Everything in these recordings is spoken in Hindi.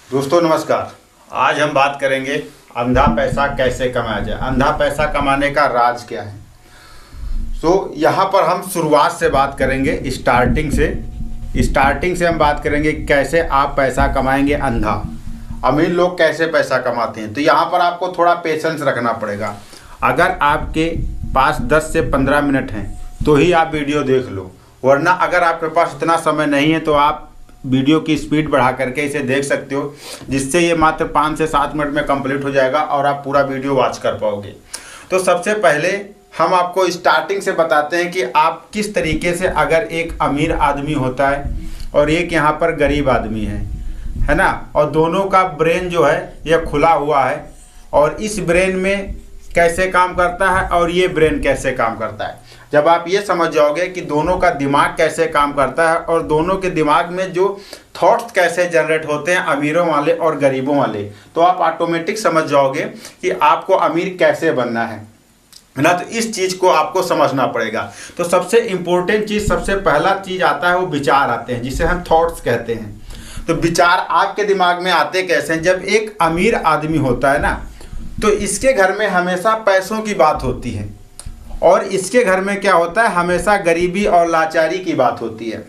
दोस्तों नमस्कार। आज हम बात करेंगे अंधा पैसा कैसे कमाया जाए, अंधा पैसा कमाने का राज क्या है। यहाँ पर हम शुरुआत से बात करेंगे, स्टार्टिंग से हम बात करेंगे कैसे आप पैसा कमाएंगे अंधा। अमीर लोग कैसे पैसा कमाते हैं, तो यहाँ पर आपको थोड़ा पेशेंस रखना पड़ेगा। अगर आपके पास 10 से 15 मिनट हैं तो ही आप वीडियो देख लो, वरना अगर आपके पास इतना समय नहीं है तो आप वीडियो की स्पीड बढ़ा करके इसे देख सकते हो, जिससे ये मात्र 5 से 7 मिनट में कंप्लीट हो जाएगा और आप पूरा वीडियो वॉच कर पाओगे। तो सबसे पहले हम आपको स्टार्टिंग से बताते हैं कि आप किस तरीके से, अगर एक अमीर आदमी होता है और एक यहाँ पर गरीब आदमी है ना, और दोनों का ब्रेन जो है यह खुला हुआ है, और इस ब्रेन में कैसे काम करता है और ये ब्रेन कैसे काम करता है। जब आप ये समझ जाओगे कि दोनों का दिमाग कैसे काम करता है और दोनों के दिमाग में जो थॉट्स कैसे जनरेट होते हैं अमीरों वाले और गरीबों वाले, तो आप ऑटोमेटिक समझ जाओगे कि आपको अमीर कैसे बनना है ना। तो इस चीज़ को आपको समझना पड़ेगा। तो सबसे इम्पोर्टेंट चीज़, सबसे पहला चीज़ आता है वो विचार आते हैं, जिसे हम थॉट्स कहते हैं। तो विचार आपके दिमाग में आते कैसे हैं? जब एक अमीर आदमी होता है ना, तो इसके घर में हमेशा पैसों की बात होती है, और इसके घर में क्या होता है, हमेशा गरीबी और लाचारी की बात होती है।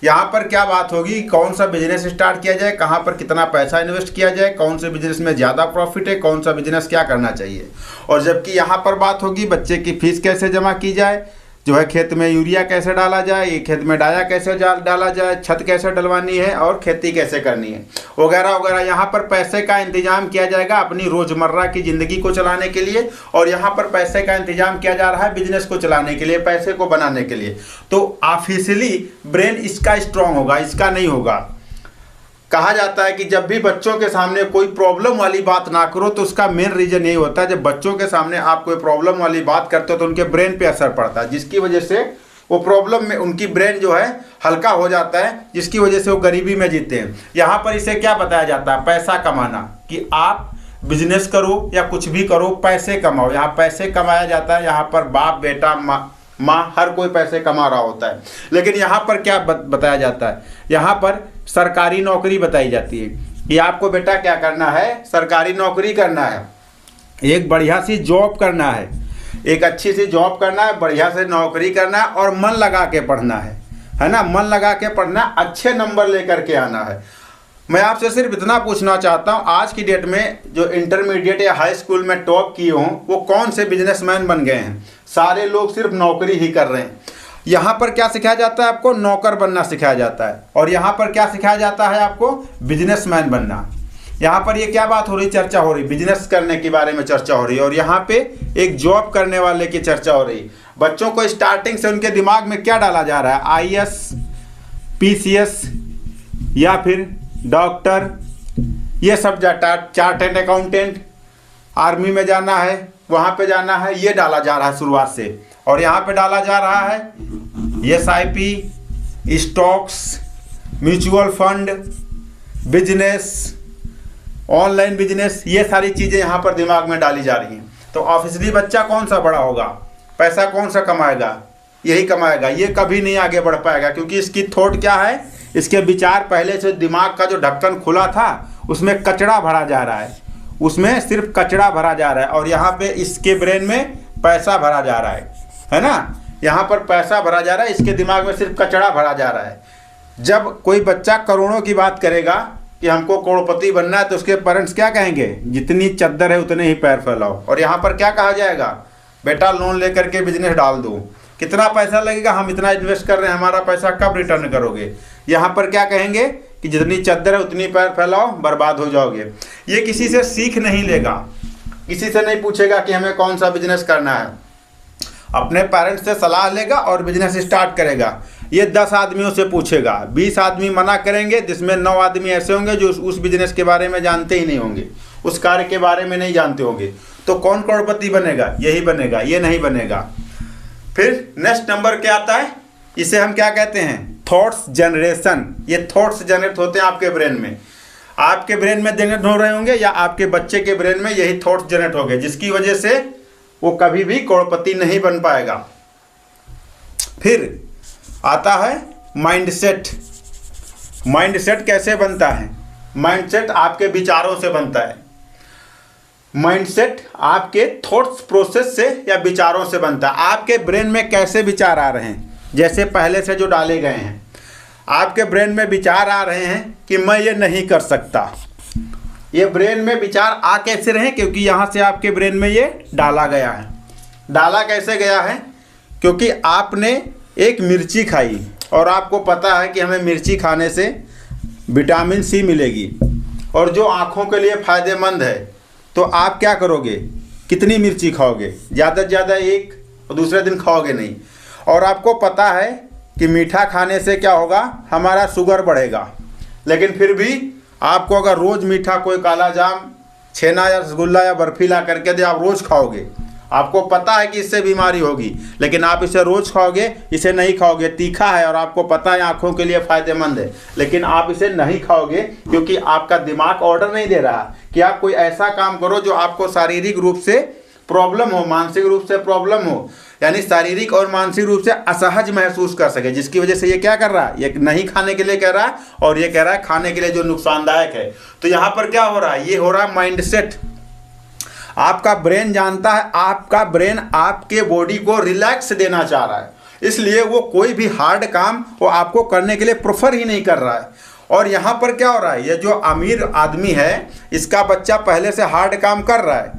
यहाँ पर क्या बात होगी, कौन सा बिजनेस स्टार्ट किया जाए, कहाँ पर कितना पैसा इन्वेस्ट किया जाए, कौन से बिजनेस में ज़्यादा प्रॉफिट है, कौन सा बिजनेस क्या करना चाहिए। और जबकि यहाँ पर बात होगी बच्चे की फीस कैसे जमा की जाए, जो है खेत में यूरिया कैसे डाला जाए, ये खेत में डाया कैसे डाला जाए, छत कैसे डलवानी है और खेती कैसे करनी है, वगैरह वगैरह। यहाँ पर पैसे का इंतजाम किया जाएगा अपनी रोज़मर्रा की ज़िंदगी को चलाने के लिए, और यहाँ पर पैसे का इंतजाम किया जा रहा है बिजनेस को चलाने के लिए, पैसे को बनाने के लिए। तो ऑफिशियली ब्रेन इसका स्ट्रांग होगा, इसका नहीं होगा। कहा जाता है कि जब भी बच्चों के सामने कोई प्रॉब्लम वाली बात ना करो, तो उसका मेन रीज़न यही होता है, जब बच्चों के सामने आप कोई प्रॉब्लम वाली बात करते हो तो उनके ब्रेन पे असर पड़ता है, जिसकी वजह से वो प्रॉब्लम में उनकी ब्रेन जो है हल्का हो जाता है, जिसकी वजह से वो गरीबी में जीते हैं। यहाँ पर इसे क्या बताया जाता है, पैसा कमाना, कि आप बिजनेस करो या कुछ भी करो, पैसे कमाओ। यहाँ पैसे कमाया जाता है, यहाँ पर बाप बेटा माँ हर कोई पैसे कमा रहा होता है। लेकिन यहाँ पर क्या बताया जाता है, यहाँ पर सरकारी नौकरी बताई जाती है कि आपको बेटा क्या करना है, सरकारी नौकरी करना है, एक बढ़िया सी जॉब करना है, एक अच्छी सी जॉब करना है, बढ़िया से नौकरी करना है, और मन लगा के पढ़ना है ना, मन लगा के पढ़ना, अच्छे नंबर लेकर के आना है। मैं आपसे सिर्फ इतना पूछना चाहता हूँ, आज की डेट में जो इंटरमीडिएट या हाई स्कूल में टॉप किए हों वो कौन से बिजनेसमैन बन गए हैं? सारे लोग सिर्फ नौकरी ही कर रहे हैं। यहाँ पर क्या सिखाया जाता है आपको, नौकर बनना सिखाया जाता है, और यहाँ पर क्या सिखाया जाता है आपको, बिजनेसमैन बनना। यहाँ पर ये क्या बात हो रही, चर्चा हो रही, बिजनेस करने के बारे में चर्चा हो रही है, और यहाँ पे एक जॉब करने वाले की चर्चा हो रही। बच्चों को स्टार्टिंग से उनके दिमाग में क्या डाला जा रहा है, IAS PCS या फिर डॉक्टर, ये सब चार्टर्ड अकाउंटेंट, आर्मी में जाना है, वहाँ पे जाना है, ये डाला जा रहा है शुरुआत से। और यहाँ पे डाला जा रहा है SIP, stocks, mutual fund, business, online business, ये सारी चीज़ें यहाँ पर दिमाग में डाली जा रही हैं। तो ऑब्वियसली बच्चा कौन सा बड़ा होगा, पैसा कौन सा कमाएगा, यही कमाएगा। ये कभी नहीं आगे बढ़ पाएगा, क्योंकि इसकी थॉट क्या है, इसके विचार पहले से, दिमाग का जो ढक्कन खुला था उसमें कचरा भरा जा रहा है, उसमें सिर्फ कचरा भरा जा रहा है, और यहाँ पे इसके ब्रेन में पैसा भरा जा रहा है ना। यहाँ पर पैसा भरा जा रहा है, इसके दिमाग में सिर्फ कचरा भरा जा रहा है। जब कोई बच्चा करोड़ों की बात करेगा कि हमको करोड़पति बनना है, तो उसके पेरेंट्स क्या कहेंगे, जितनी चद्दर है उतने ही पैर फैलाओ। और यहाँ पर क्या कहा जाएगा, बेटा लोन लेकर के बिजनेस डाल दो, कितना पैसा लगेगा, हम इतना इन्वेस्ट कर रहे हैं, हमारा पैसा कब रिटर्न करोगे। यहाँ पर क्या कहेंगे कि जितनी चद्दर है उतनी पैर फैलाओ, बर्बाद हो जाओगे। ये किसी से सीख नहीं लेगा, किसी से नहीं पूछेगा कि हमें कौन सा बिजनेस करना है, अपने पेरेंट्स से सलाह लेगा और बिजनेस स्टार्ट करेगा। ये 10 आदमियों से पूछेगा, 20 आदमी मना करेंगे, जिसमें 9 आदमी ऐसे होंगे जो उस बिजनेस के बारे में जानते ही नहीं होंगे, उस कार्य के बारे में नहीं जानते होंगे। तो कौन करोड़पति बनेगा, यही बनेगा, ये नहीं बनेगा। फिर नेक्स्ट नंबर क्या आता है, इसे हम क्या कहते हैं, थॉट्स जनरेशन। ये थॉट्स जनरेट होते हैं आपके ब्रेन में, आपके ब्रेन में जनरेट हो रहे होंगे या आपके बच्चे के ब्रेन में यही थॉट्स जनरेट हो गए, जिसकी वजह से वो कभी भी करोड़पति नहीं बन पाएगा। फिर आता है माइंडसेट। माइंडसेट कैसे बनता है, माइंडसेट आपके विचारों से बनता है। माइंडसेट आपके थॉट्स प्रोसेस से या विचारों से बनता है। आपके ब्रेन में कैसे विचार आ रहे हैं, जैसे पहले से जो डाले गए हैं, आपके ब्रेन में विचार आ रहे हैं कि मैं ये नहीं कर सकता। ये ब्रेन में विचार आ कैसे रहे, क्योंकि यहाँ से आपके ब्रेन में ये डाला गया है। डाला कैसे गया है, क्योंकि आपने एक मिर्ची खाई और आपको पता है कि हमें मिर्ची खाने से विटामिन सी मिलेगी और जो आँखों के लिए फ़ायदेमंद है। तो आप क्या करोगे, कितनी मिर्ची खाओगे, ज़्यादा से ज़्यादा एक, और दूसरे दिन खाओगे नहीं। और आपको पता है कि मीठा खाने से क्या होगा, हमारा शुगर बढ़ेगा। लेकिन फिर भी आपको अगर रोज़ मीठा कोई काला जाम, छेना या रसगुल्ला या बर्फ़ी ला करके दे, आप रोज़ खाओगे, आपको पता है कि इससे बीमारी होगी, लेकिन आप इसे रोज़ खाओगे, इसे नहीं खाओगे। तीखा है और आपको पता है आँखों के लिए फ़ायदेमंद है, लेकिन आप इसे नहीं खाओगे क्योंकि आपका दिमाग ऑर्डर नहीं दे रहा कि आप कोई ऐसा काम करो जो आपको शारीरिक रूप से प्रॉब्लम हो, मानसिक रूप से प्रॉब्लम हो, यानी शारीरिक और मानसिक रूप से असहज महसूस कर सके, जिसकी वजह से ये क्या कर रहा है, ये नहीं खाने के लिए कह रहा है और ये कह रहा है खाने के लिए जो नुकसानदायक है। तो यहाँ पर क्या हो रहा है, ये हो रहा है माइंडसेट। आपका ब्रेन जानता है, आपका ब्रेन आपके बॉडी को रिलैक्स देना चाह रहा है, इसलिए वो कोई भी हार्ड काम वो आपको करने के लिए प्रेफर ही नहीं कर रहा है। और यहाँ पर क्या हो रहा है, ये जो अमीर आदमी है, इसका बच्चा पहले से हार्ड काम कर रहा है,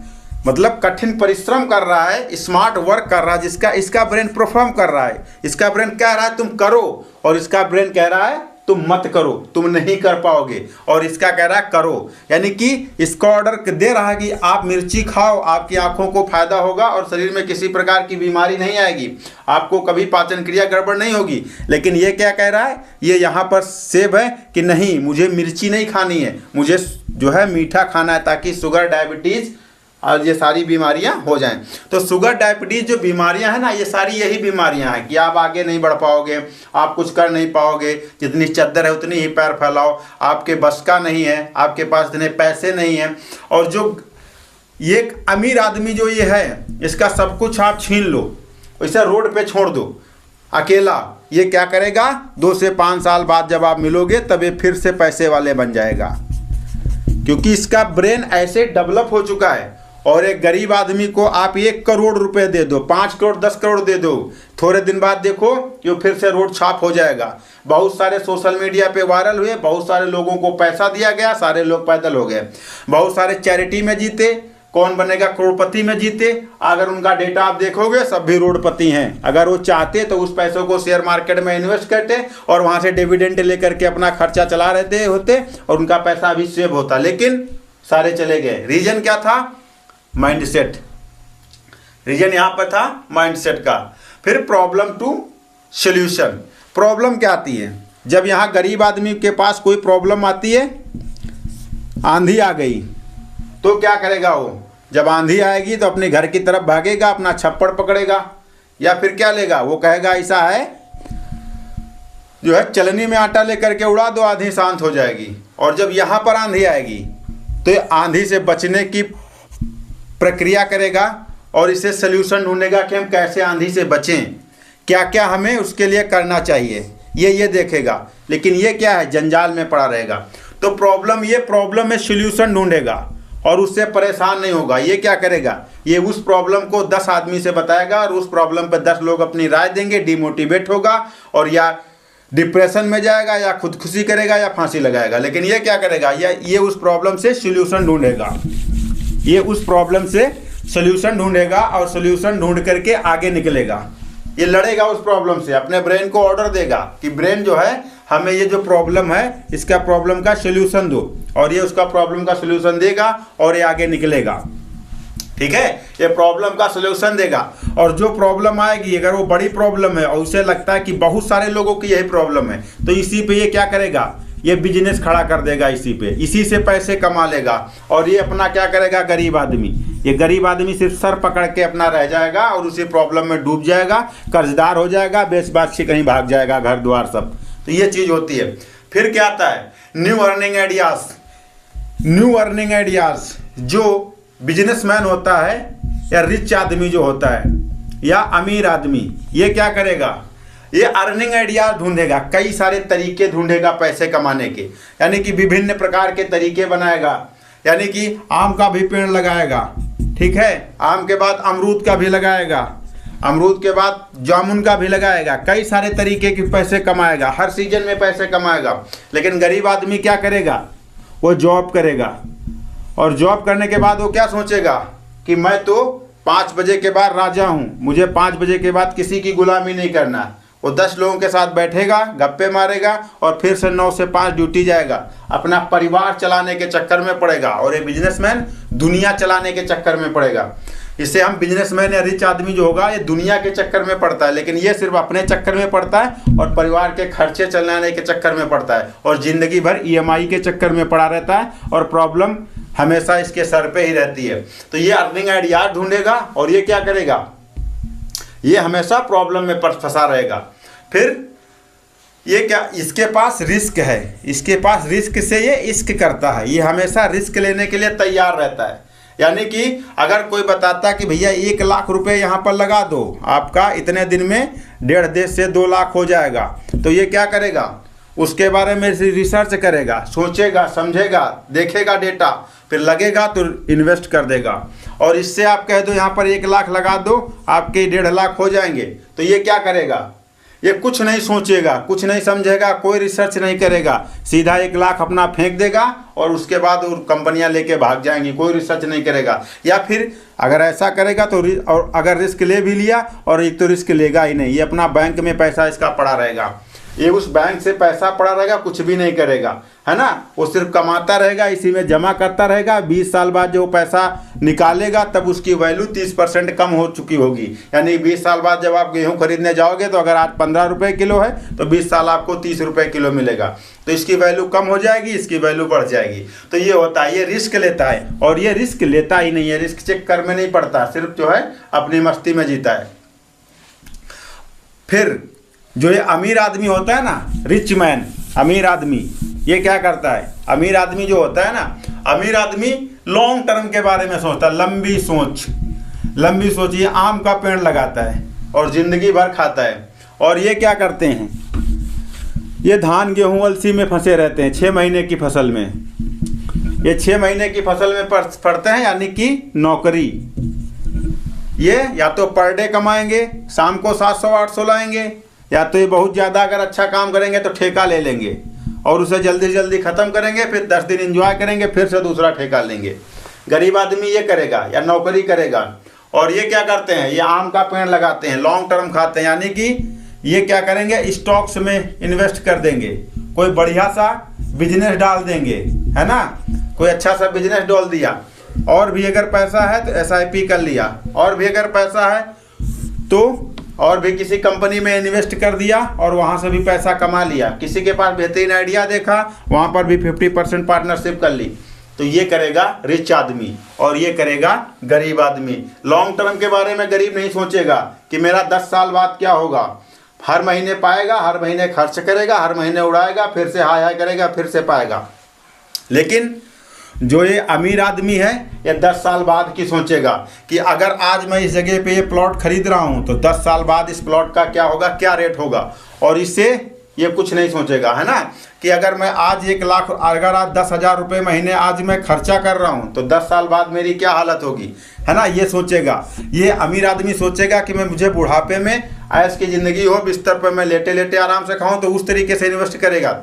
मतलब कठिन परिश्रम कर रहा है, स्मार्ट वर्क कर रहा है, जिसका इसका ब्रेन परफॉर्म कर रहा है। इसका ब्रेन कह रहा है तुम करो, और इसका ब्रेन कह रहा है तुम मत करो, तुम नहीं कर पाओगे, और इसका कह रहा है करो। यानी कि इसका ऑर्डर दे रहा है कि आप मिर्ची खाओ, आपकी आंखों को फायदा होगा और शरीर में किसी प्रकार की बीमारी नहीं आएगी, आपको कभी पाचन क्रिया गड़बड़ नहीं होगी। लेकिन ये क्या कह रहा है, ये यहाँ पर सेब है कि नहीं, मुझे मिर्ची नहीं खानी है, मुझे जो है मीठा खाना है, ताकि शुगर, डायबिटीज़ और ये सारी बीमारियां हो जाएं। तो शुगर, डायबिटीज़ जो बीमारियां हैं ना, ये सारी यही बीमारियां हैं कि आप आगे नहीं बढ़ पाओगे, आप कुछ कर नहीं पाओगे, जितनी चद्दर है उतनी ही पैर फैलाओ, आपके बस का नहीं है, आपके पास इतने पैसे नहीं हैं। और जो ये अमीर आदमी जो ये है, इसका सब कुछ आप छीन लो, इसे रोड पे छोड़ दो अकेला, ये क्या करेगा, 2 से 5 साल बाद जब आप मिलोगे तब ये फिर से पैसे वाले बन जाएगा, क्योंकि इसका ब्रेन ऐसे डेवलप हो चुका है। और एक गरीब आदमी को आप 1 करोड़ रुपए दे दो, 5 करोड़, 10 करोड़ दे दो, थोड़े दिन बाद देखो ये फिर से रोड छाप हो जाएगा। बहुत सारे सोशल मीडिया पे वायरल हुए, बहुत सारे लोगों को पैसा दिया गया, सारे लोग पैदल हो गए। बहुत सारे चैरिटी में जीते, कौन बनेगा करोड़पति में जीते, अगर उनका डेटा आप देखोगे सब भी रोडपति हैं। अगर वो चाहते तो उस पैसों को शेयर मार्केट में इन्वेस्ट करते और वहाँ से डिविडेंड लेकर के अपना खर्चा चला रहते होते और उनका पैसा भी सेव होता, लेकिन सारे चले गए। रीजन क्या था, माइंडसेट। रीजन यहाँ पर था माइंडसेट का। फिर प्रॉब्लम टू सॉल्यूशन। प्रॉब्लम क्या आती है, जब यहाँ गरीब आदमी के पास कोई प्रॉब्लम आती है, आंधी आ गई तो क्या करेगा वो, जब आंधी आएगी तो अपने घर की तरफ भागेगा, अपना छप्पड़ पकड़ेगा, या फिर क्या लेगा, वो कहेगा ऐसा है जो है चलनी में आटा लेकर के उड़ा दो, आंधी शांत हो जाएगी। और जब यहाँ पर आंधी आएगी तो आंधी से बचने की प्रक्रिया करेगा और इसे सल्यूशन ढूंढेगा कि हम कैसे आंधी से बचें, क्या क्या हमें उसके लिए करना चाहिए, ये देखेगा। लेकिन ये क्या है, जंजाल में पड़ा रहेगा। तो प्रॉब्लम में सल्यूशन ढूंढेगा और उससे परेशान नहीं होगा। ये क्या करेगा, ये उस प्रॉब्लम को 10 आदमी से बताएगा और उस प्रॉब्लम पर 10 लोग अपनी राय देंगे, डिमोटिवेट होगा और या डिप्रेशन में जाएगा या खुदकुशी करेगा या फांसी लगाएगा। लेकिन ये क्या करेगा, ये उस प्रॉब्लम से सल्यूशन ढूंढेगा, ये उस प्रॉब्लम से सल्यूशन ढूंढेगा और सल्यूशन ढूंढ करके आगे निकलेगा। ये लड़ेगा उस प्रॉब्लम से, अपने ब्रेन को ऑर्डर देगा कि ब्रेन जो है हमें ये जो प्रॉब्लम है इसका प्रॉब्लम का सल्यूशन दो, और ये उसका प्रॉब्लम का सल्यूशन देगा और ये आगे निकलेगा। ठीक है, ये प्रॉब्लम का सल्यूशन देगा। और जो प्रॉब्लम आएगी, अगर वो बड़ी प्रॉब्लम है और उसे लगता है कि बहुत सारे लोगों की यही प्रॉब्लम है, तो इसी पे ये क्या करेगा, ये बिजनेस खड़ा कर देगा, इसी पे, इसी से पैसे कमा लेगा। और ये अपना क्या करेगा, गरीब आदमी, ये गरीब आदमी सिर्फ सर पकड़ के अपना रह जाएगा और उसी प्रॉब्लम में डूब जाएगा, कर्जदार हो जाएगा, बेच-बाच के कहीं भाग जाएगा, घर द्वार सब। तो ये चीज़ होती है। फिर क्या आता है, new earning ideas. New earning ideas, जो बिजनेसमैन होता है या रिच आदमी जो होता है या अमीर आदमी, ये क्या करेगा, ये अर्निंग आइडिया ढूंढेगा, कई सारे तरीके ढूंढेगा पैसे कमाने के, यानी कि विभिन्न प्रकार के तरीके बनाएगा। यानी कि आम का भी पेड़ लगाएगा, ठीक है, आम के बाद अमरूद का भी लगाएगा, अमरूद के बाद जामुन का भी लगाएगा, कई सारे तरीके के पैसे कमाएगा, हर सीजन में पैसे कमाएगा। लेकिन गरीब आदमी क्या करेगा, वो जॉब करेगा, और जॉब करने के बाद वो क्या सोचेगा कि मैं तो 5 बजे के बाद राजा हूँ, मुझे 5 बजे के बाद किसी की गुलामी नहीं करना। वो 10 लोगों के साथ बैठेगा, गप्पे मारेगा और फिर से 9 से 5 ड्यूटी जाएगा, अपना परिवार चलाने के चक्कर में पड़ेगा। और ये बिजनेसमैन दुनिया चलाने के चक्कर में पड़ेगा। इससे हम बिजनेसमैन या रिच आदमी जो होगा ये दुनिया के चक्कर में पड़ता है, लेकिन ये सिर्फ अपने चक्कर में पड़ता है और परिवार के खर्चे चलाने के चक्कर में पड़ता है, और ज़िंदगी भर EMI के चक्कर में पड़ा रहता है, और प्रॉब्लम हमेशा इसके सर पे ही रहती है। तो ये अर्निंग आइडिया ढूंढेगा और ये क्या करेगा, ये हमेशा प्रॉब्लम में फंसा रहेगा। फिर ये क्या, इसके पास रिस्क है, इसके पास रिस्क से ये इश्क करता है, ये हमेशा रिस्क लेने के लिए तैयार रहता है। यानी कि अगर कोई बताता कि भैया 1 लाख रुपए यहाँ पर लगा दो, आपका इतने दिन में 1.5 से 2 लाख हो जाएगा, तो ये क्या करेगा, उसके बारे में रिसर्च करेगा, सोचेगा, समझेगा, देखेगा डेटा, फिर लगेगा तो इन्वेस्ट कर देगा। और इससे आप कह दो यहाँ पर 1 लाख लगा दो, आपके 1.5 लाख हो जाएंगे, तो ये क्या करेगा, ये कुछ नहीं सोचेगा, कुछ नहीं समझेगा, कोई रिसर्च नहीं करेगा, सीधा 1 लाख अपना फेंक देगा और उसके बाद वो कंपनियां लेके भाग जाएंगी, कोई रिसर्च नहीं करेगा। या फिर अगर ऐसा करेगा तो और अगर रिस्क ले भी लिया, और एक तो रिस्क लेगा ही नहीं, ये अपना बैंक में पैसा इसका पड़ा रहेगा, ये उस बैंक से पैसा पड़ा रहेगा, कुछ भी नहीं करेगा, है ना, वो सिर्फ कमाता रहेगा, इसी में जमा करता रहेगा। 20 साल बाद जो पैसा निकालेगा तब उसकी वैल्यू 30% कम हो चुकी होगी। यानी 20 साल बाद जब आप गेहूं खरीदने जाओगे तो अगर आज 15 रुपये किलो है तो 20 साल आपको 30 रुपये किलो मिलेगा, तो इसकी वैल्यू कम हो जाएगी, इसकी वैल्यू बढ़ जाएगी। तो ये होता है, ये रिस्क लेता है, और ये रिस्क लेता ही नहीं है, रिस्क चेक कर में नहीं पड़ता, सिर्फ जो है अपनी मस्ती में जीता है। फिर जो ये अमीर आदमी होता है ना, रिच मैन, अमीर आदमी, ये क्या करता है, अमीर आदमी जो होता है ना, अमीर आदमी लॉन्ग टर्म के बारे में सोचता है, लंबी सोच, लंबी सोच। ये आम का पेड़ लगाता है और ज़िंदगी भर खाता है। और ये क्या करते हैं, ये धान गेहूँ अलसी में फंसे रहते हैं 6 महीने की फसल में, ये 6 महीने की फसल में पड़ते हैं, यानी कि नौकरी। ये या तो पर डे कमाएंगे, शाम को 700-800 लाएंगे, या तो ये बहुत ज़्यादा अगर अच्छा काम करेंगे तो ठेका ले लेंगे और उसे जल्दी जल्दी ख़त्म करेंगे, फिर 10 दिन एंजॉय करेंगे, फिर से दूसरा ठेका लेंगे। गरीब आदमी ये करेगा या नौकरी करेगा। और ये क्या करते हैं, ये आम का पेड़ लगाते हैं, लॉन्ग टर्म खाते हैं, यानी कि ये क्या करेंगे, स्टॉक्स में इन्वेस्ट कर देंगे, कोई बढ़िया सा बिजनेस डाल देंगे, है ना, कोई अच्छा सा बिजनेस डाल दिया, और भी अगर पैसा है तो SIP कर लिया, और भी अगर पैसा है तो और भी किसी कंपनी में इन्वेस्ट कर दिया और वहाँ से भी पैसा कमा लिया। किसी के पास बेहतरीन आइडिया देखा, वहाँ पर भी 50% पार्टनरशिप कर ली। तो ये करेगा रिच आदमी और ये करेगा गरीब आदमी। लॉन्ग टर्म के बारे में गरीब नहीं सोचेगा कि मेरा 10 साल बाद क्या होगा, हर महीने पाएगा, हर महीने खर्च करेगा, हर महीने उड़ाएगा, फिर से हाय हाय करेगा, फिर से पाएगा। लेकिन जो ये अमीर आदमी है ये 10 साल बाद की सोचेगा कि अगर आज मैं इस जगह पे ये प्लॉट खरीद रहा हूँ तो 10 साल बाद इस प्लॉट का क्या होगा, क्या रेट होगा। और इससे ये कुछ नहीं सोचेगा, है ना, कि अगर मैं आज 1 लाख, अगर आज 10,000 रुपये महीने आज मैं खर्चा कर रहा हूँ तो 10 साल बाद मेरी क्या हालत होगी, है ना, ये सोचेगा। ये अमीर आदमी सोचेगा कि मैं मुझे बुढ़ापे में ऐश की ज़िंदगी हो, बिस्तर पर मैं लेटे लेटे आराम से खाऊँ, तो उस तरीके से इन्वेस्ट करेगा।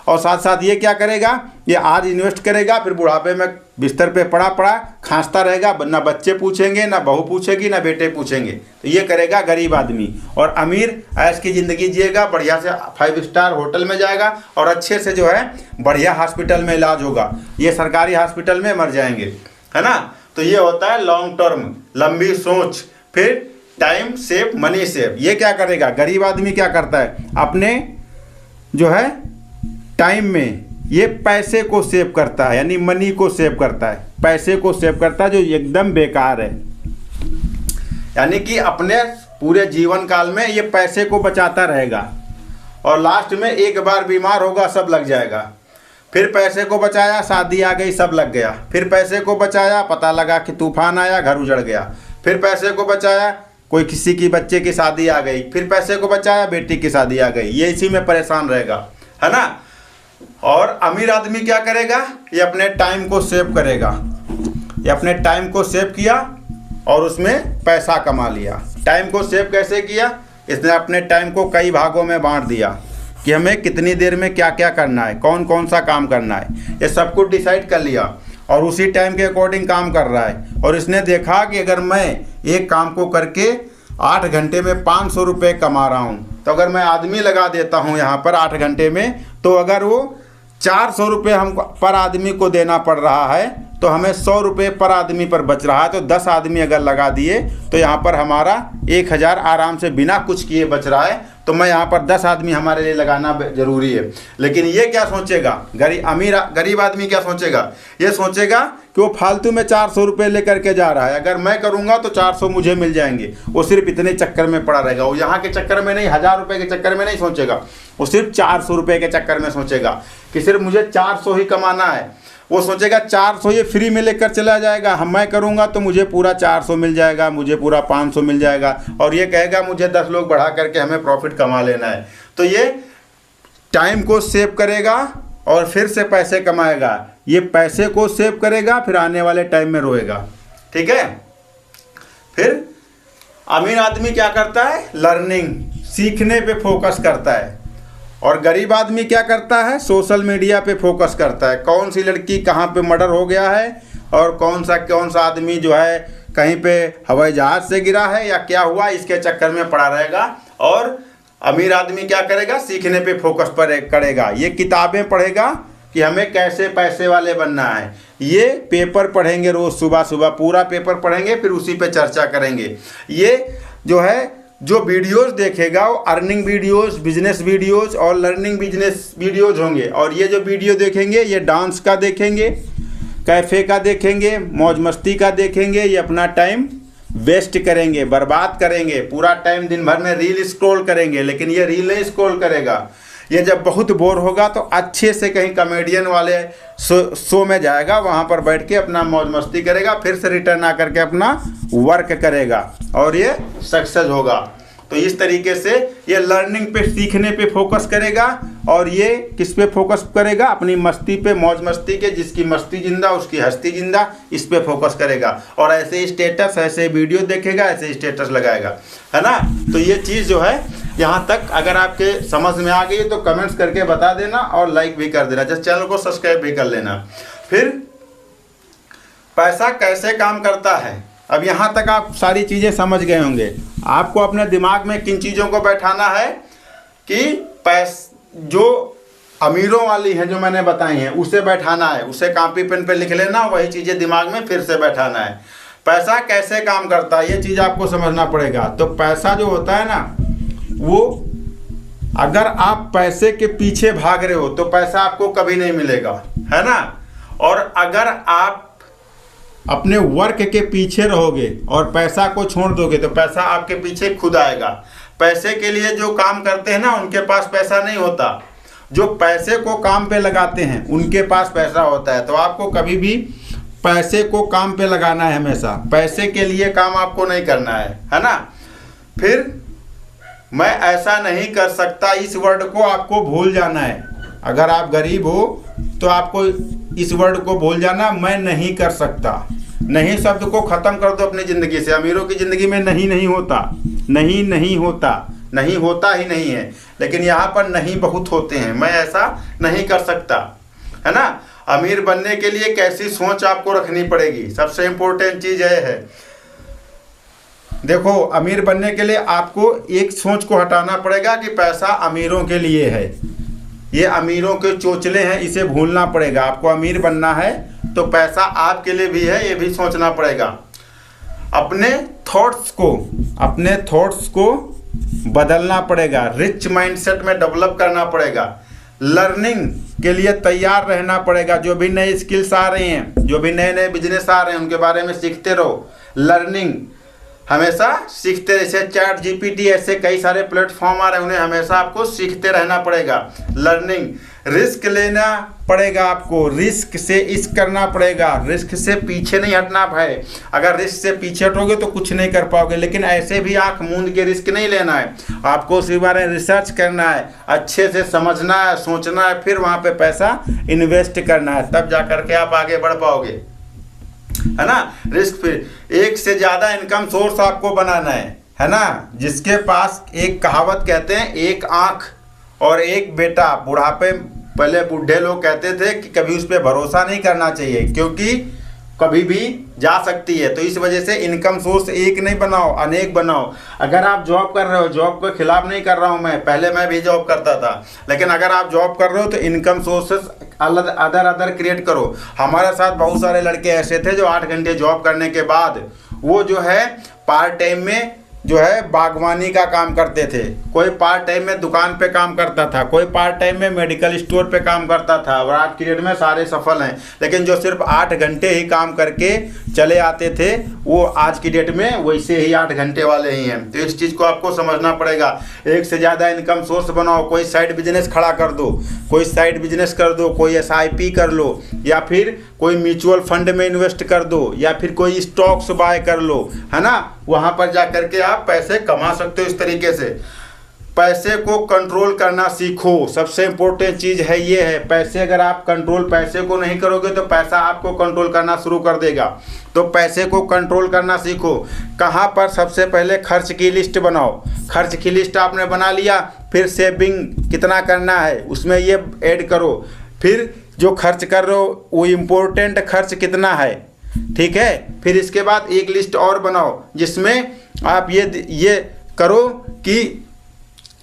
और साथ साथ ये क्या करेगा, ये आज इन्वेस्ट करेगा, फिर बुढ़ापे में बिस्तर पे पड़ा पड़ा खांसता रहेगा, ना बच्चे पूछेंगे, ना बहू पूछेगी, ना बेटे पूछेंगे। तो ये करेगा गरीब आदमी। और अमीर ऐश की ज़िंदगी जिएगा, बढ़िया से 5 स्टार होटल में जाएगा और अच्छे से जो है बढ़िया हॉस्पिटल में इलाज होगा। ये सरकारी हॉस्पिटल में मर जाएंगे, है ना। तो ये होता है लॉन्ग टर्म, लंबी सोच। फिर टाइम सेव, मनी सेव। ये क्या करेगा, गरीब आदमी क्या करता है, अपने जो है टाइम में ये पैसे को सेव करता है, यानी मनी को सेव करता है, पैसे को सेव करता है जो एकदम बेकार है। यानी कि अपने पूरे जीवन काल में ये पैसे को बचाता रहेगा और लास्ट में एक बार बीमार होगा सब लग जाएगा। फिर पैसे को बचाया, शादी आ गई, सब लग गया। फिर पैसे को बचाया, पता लगा कि तूफान आया, घर उजड़ गया। फिर पैसे को बचाया, कोई किसी की बच्चे की शादी आ गई, फिर पैसे को बचाया, बेटी की शादी आ गई, ये इसी में परेशान रहेगा, है ना। और अमीर आदमी क्या करेगा, ये अपने टाइम को सेव करेगा, ये अपने टाइम को सेव किया और उसमें पैसा कमा लिया। टाइम को सेव कैसे किया, इसने अपने टाइम को कई भागों में बांट दिया कि हमें कितनी देर में क्या क्या करना है, कौन कौन सा काम करना है, ये सब कुछ डिसाइड कर लिया और उसी टाइम के अकॉर्डिंग काम कर रहा है। और इसने देखा कि अगर मैं एक काम को करके 8 घंटे में 500 रुपये कमा रहा हूँ, तो अगर मैं आदमी लगा देता हूँ यहाँ पर 8 घंटे में, तो अगर वो 400 रुपये हमको पर आदमी को देना पड़ रहा है, तो हमें 100 रुपये पर आदमी पर बच रहा है। तो 10 आदमी अगर लगा दिए तो यहाँ पर हमारा 1000 आराम से बिना कुछ किए बच रहा है। तो मैं यहाँ पर 10 आदमी हमारे लिए लगाना ज़रूरी है। लेकिन ये क्या सोचेगा, गरीब आदमी क्या सोचेगा, ये सोचेगा कि वो फालतू में 400 रुपये लेकर के जा रहा है, अगर मैं करूँगा तो 400 मुझे मिल जाएंगे। वो सिर्फ इतने चक्कर में पड़ा रहेगा, वो यहाँ के चक्कर में नहीं, 1000 रुपये के चक्कर में नहीं सोचेगा, वो सिर्फ 400 रुपये के चक्कर में सोचेगा कि सिर्फ मुझे 400 ही कमाना है। वो सोचेगा 400 ये फ्री में लेकर चला जाएगा, हम मैं करूँगा तो मुझे पूरा 400 मिल जाएगा, मुझे पूरा 500 मिल जाएगा, और ये कहेगा मुझे 10 लोग बढ़ा करके हमें प्रॉफिट कमा लेना है। तो ये टाइम को सेव करेगा और फिर से पैसे कमाएगा। ये पैसे को सेव करेगा, फिर आने वाले टाइम में रोएगा, ठीक है। फिर अमीर आदमी क्या करता है, लर्निंग, सीखने पे फोकस करता है। और गरीब आदमी क्या करता है, सोशल मीडिया पे फोकस करता है, कौन सी लड़की कहाँ पे मर्डर हो गया है, और कौन सा आदमी जो है कहीं पे हवाई जहाज से गिरा है या क्या हुआ, इसके चक्कर में पड़ा रहेगा। और अमीर आदमी क्या करेगा, सीखने पे फोकस करेगा, ये किताबें पढ़ेगा कि हमें कैसे पैसे वाले बनना है, ये पेपर पढ़ेंगे रोज़ सुबह सुबह, पूरा पेपर पढ़ेंगे, फिर उसी पे चर्चा करेंगे। ये जो है जो वीडियोस देखेगा वो अर्निंग वीडियोस, बिजनेस वीडियोस और लर्निंग बिजनेस वीडियोस होंगे। और ये जो वीडियो देखेंगे ये डांस का देखेंगे, कैफ़े का देखेंगे, मौज मस्ती का देखेंगे, ये अपना टाइम वेस्ट करेंगे, बर्बाद करेंगे, पूरा टाइम दिन भर में रील स्क्रॉल करेंगे। लेकिन ये रील नहीं स्क्रॉल करेगा, ये जब बहुत बोर होगा तो अच्छे से कहीं कॉमेडियन वाले शो में जाएगा, वहाँ पर बैठ के अपना मौज मस्ती करेगा, फिर से रिटर्न आकर के अपना वर्क करेगा और ये सक्सेस होगा। तो इस तरीके से ये लर्निंग पे, सीखने पे फोकस करेगा। और ये किस पे फोकस करेगा, अपनी मस्ती पे, मौज मस्ती के, जिसकी मस्ती जिंदा उसकी हस्ती जिंदा, इस पे फोकस करेगा। और ऐसे स्टेटस, ऐसे वीडियो देखेगा, ऐसे स्टेटस लगाएगा, है ना। तो ये चीज़ जो है यहाँ तक अगर आपके समझ में आ गई तो कमेंट्स करके बता देना और लाइक भी कर देना, जस्ट चैनल को सब्सक्राइब भी कर लेना। फिर पैसा कैसे काम करता है, अब यहाँ तक आप सारी चीज़ें समझ गए होंगे। आपको अपने दिमाग में किन चीज़ों को बैठाना है कि जो अमीरों वाली है जो मैंने बताई हैं उसे बैठाना है, उसे कॉपी पेन पे लिख लेना, वही चीज़ें दिमाग में फिर से बैठाना है। पैसा कैसे काम करता है ये चीज़ आपको समझना पड़ेगा। तो पैसा जो होता है ना, वो अगर आप पैसे के पीछे भाग रहे हो तो पैसा आपको कभी नहीं मिलेगा, है ना। और अगर आप अपने वर्क के पीछे रहोगे और पैसा को छोड़ दोगे तो पैसा आपके पीछे खुद आएगा। पैसे के लिए जो काम करते हैं ना उनके पास पैसा नहीं होता, जो पैसे को काम पे लगाते हैं उनके पास पैसा होता है। तो आपको कभी भी पैसे को काम पे लगाना है, हमेशा पैसे के लिए काम आपको नहीं करना है ना। फिर मैं ऐसा नहीं कर सकता, इस वर्ड को आपको भूल जाना है। अगर आप गरीब हो तो आपको इस वर्ड को भूल जाना, मैं नहीं कर सकता। नहीं शब्द को ख़त्म कर दो अपनी ज़िंदगी से। अमीरों की ज़िंदगी में नहीं होता, नहीं होता ही नहीं है। लेकिन यहाँ पर नहीं बहुत होते हैं, मैं ऐसा नहीं कर सकता, है ना। अमीर बनने के लिए कैसी सोच आपको रखनी पड़ेगी, सबसे इम्पोर्टेंट चीज़ यह है। देखो, अमीर बनने के लिए आपको एक सोच को हटाना पड़ेगा कि पैसा अमीरों के लिए है, ये अमीरों के चोचले हैं, इसे भूलना पड़ेगा। आपको अमीर बनना है तो पैसा आपके लिए भी है, ये भी सोचना पड़ेगा। अपने थॉट्स को बदलना पड़ेगा, रिच माइंडसेट में डेवलप करना पड़ेगा। लर्निंग के लिए तैयार रहना पड़ेगा। जो भी नए स्किल्स आ रहे हैं, जो भी नए नए बिजनेस आ रहे हैं उनके बारे में सीखते रहो। लर्निंग हमेशा सीखते, जैसे चैट जीपीटी, ऐसे कई सारे प्लेटफॉर्म आ रहे हैं, उन्हें हमेशा आपको सीखते रहना पड़ेगा। लर्निंग रिस्क लेना पड़ेगा आपको, रिस्क से इस करना पड़ेगा, रिस्क से पीछे नहीं हटना भाई। अगर रिस्क से पीछे हटोगे तो कुछ नहीं कर पाओगे, लेकिन ऐसे भी आंख मूंद के रिस्क नहीं लेना है। आपको उसके बारे में रिसर्च करना है, अच्छे से समझना है, सोचना है, फिर वहाँ पे पैसा इन्वेस्ट करना है, तब जा करके आप आगे बढ़ पाओगे, है ना। रिस्क फिर एक से ज़्यादा इनकम सोर्स आपको बनाना है ना। जिसके पास, एक कहावत कहते हैं, एक आँख और एक बेटा। बुढ़ापे, पहले बूढ़े लोग कहते थे कि कभी उस पर भरोसा नहीं करना चाहिए, क्योंकि कभी भी जा सकती है। तो इस वजह से इनकम सोर्स एक नहीं बनाओ, अनेक बनाओ। अगर आप जॉब कर रहे हो, जॉब के खिलाफ नहीं कर रहा हूँ मैं, पहले मैं भी जॉब करता था, लेकिन अगर आप जॉब कर रहे हो तो इनकम सोर्सेस अदर क्रिएट करो। हमारे साथ बहुत सारे लड़के ऐसे थे जो 8 घंटे जॉब करने के बाद वो जो है पार्ट टाइम में जो है बागवानी का काम करते थे, कोई पार्ट टाइम में दुकान पे काम करता था, कोई पार्ट टाइम में मेडिकल स्टोर पे काम करता था, और आज की डेट में सारे सफल हैं। लेकिन जो सिर्फ 8 घंटे ही काम करके चले आते थे, वो आज की डेट में वैसे ही 8 घंटे वाले ही हैं। तो इस चीज़ को आपको समझना पड़ेगा। एक से ज़्यादा इनकम सोर्स बनाओ, कोई साइड बिजनेस खड़ा कर दो, कोई साइड बिजनेस कर दो, कोई SIP कर लो, या फिर कोई म्यूचुअल फंड में इन्वेस्ट कर दो, या फिर कोई स्टॉक्स बाय कर लो, है ना। वहाँ पर जा करके आप पैसे कमा सकते हो। इस तरीके से पैसे को कंट्रोल करना सीखो। सबसे इम्पोर्टेंट चीज़ है ये है, पैसे अगर आप पैसे को नहीं करोगे तो पैसा आपको कंट्रोल करना शुरू कर देगा। तो पैसे को कंट्रोल करना सीखो। कहाँ पर? सबसे पहले खर्च की लिस्ट बनाओ। खर्च की लिस्ट आपने बना लिया, फिर सेविंग कितना करना है उसमें ये ऐड करो। फिर जो खर्च कर रहे हो वो इम्पोर्टेंट खर्च कितना है, ठीक है। फिर इसके बाद एक लिस्ट और बनाओ जिसमें आप ये करो कि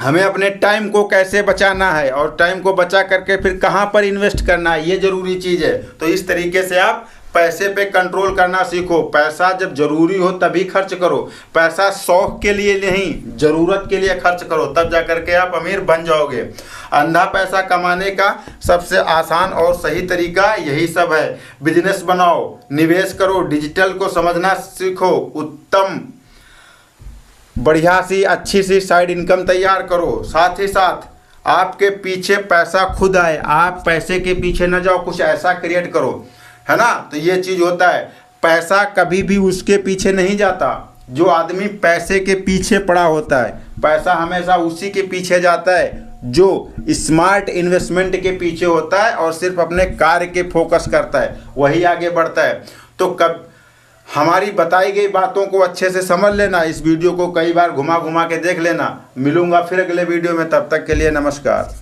हमें अपने टाइम को कैसे बचाना है, और टाइम को बचा करके फिर कहाँ पर इन्वेस्ट करना है, ये ज़रूरी चीज़ है। तो इस तरीके से आप पैसे पे कंट्रोल करना सीखो। पैसा जब ज़रूरी हो तभी खर्च करो। पैसा शौक के लिए नहीं, ज़रूरत के लिए खर्च करो, तब जा करके आप अमीर बन जाओगे। अंधा पैसा कमाने का सबसे आसान और सही तरीका यही सब है। बिजनेस बनाओ, निवेश करो, डिजिटल को समझना सीखो, उत्तम बढ़िया सी अच्छी सी साइड इनकम तैयार करो। साथ ही साथ आपके पीछे पैसा खुद आए, आप पैसे के पीछे न जाओ, कुछ ऐसा क्रिएट करो, है ना। तो ये चीज़ होता है, पैसा कभी भी उसके पीछे नहीं जाता जो आदमी पैसे के पीछे पड़ा होता है। पैसा हमेशा उसी के पीछे जाता है जो स्मार्ट इन्वेस्टमेंट के पीछे होता है और सिर्फ अपने कार्य के फोकस करता है, वही आगे बढ़ता है। तो कब हमारी बताई गई बातों को अच्छे से समझ लेना, इस वीडियो को कई बार घुमा घुमा के देख लेना। मिलूंगा फिर अगले वीडियो में, तब तक के लिए नमस्कार।